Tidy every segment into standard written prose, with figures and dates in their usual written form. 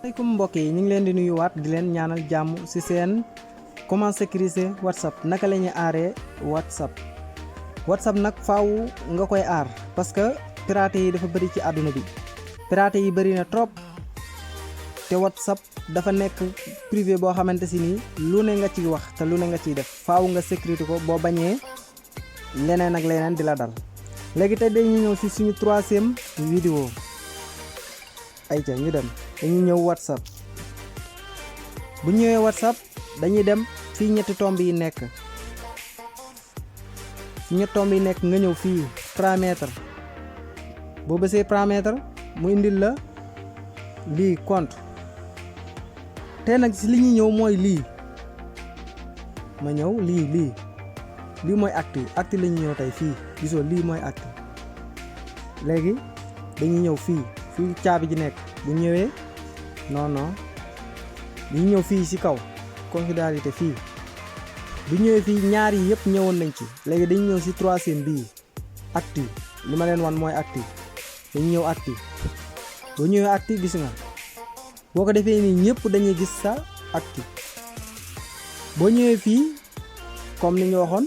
Assalamualaikum mbokk yi ñu ngi leen di nuyuwaat di leen ñaanal jàmm ci seen comment sécuriser WhatsApp naka la ñuy aaree WhatsApp nag faaw nga koy aar parce que piraté yi dafa bëri ci àdduna bi piraté yi bëri na trop te WhatsApp dafa nekk privé boo xamante si nii lu ne nga ciy wax te lu ne nga ciy def faaw nga sécurité ko boo bañee leneen ak leneen di la dal léegi tey dañuy ñëw ci suñu 3e vidéo ayca ñu dem dañuy ñëw WhatsApp bu ñëwee WhatsApp dañuy dem fii ñetti tomb yi nekk nga ñëw fii paramètre boo bësee paramètre mu indil la lii compte te nag ci li ñuy ñëw mooy lii ma ñëw lii mooy acte la ñuy ñëw tey fii gisoo lii mooy acte léegi dañuy ñëw fii caabi ji nekk bu ñëwee non dañuy ñëw fii ci kaw confidentialité fii bu ñëwee fii ñaar yi yëpp ñëwoon nañ ci léegi dañuy ñëw ci 3e bii acte li ma leen wan mooy acte dañuy ñëw acte boo ñëwee acte gis nga boo ko defee nii ñëpp dañuy gis sa acte boo ñëwee fii comme ni ñu waxoon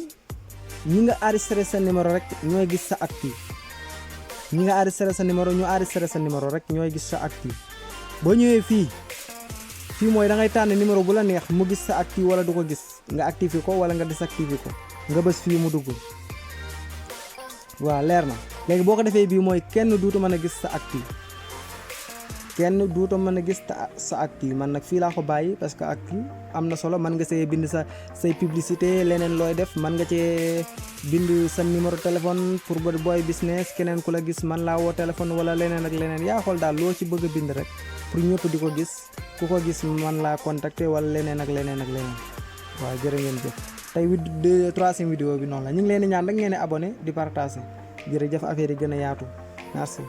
ñi nga enregistré sa numéro rek ñooy gis sa acte ñi nga enregistré sa numéro ñu enregistré sa numéro rek ñooy gis sa acte boo ñëwee fii mooy da ngay tànn numéro bu la neex mu gis sa acte wala du ko gis nga activé ko wala nga désactivé ko nga bës fii mu dugg waaw leer na léegi boo ko defee bii mooy kenn duutu mën a gis sa acte man nag fii laa ko bàyyi parce que acte am na solo mën nga see bind say publicité leneen looy def mën nga cee bind sa numéro téléphone pour booy business keneen ku la gis man laa woo téléphone wala leneen ak leneen yaa xool daal loo ci bëgg a bind rek pour ñëpp di ko gis ku ko gis man laa contacter wala leneen ak leneen waaw jërë ngeen jëf tey 3e vidéo bi noonu la ñu ngi leen di ñaan rek ngeen di abonné di partager jërëjëf affaire yi gën a yaatu merci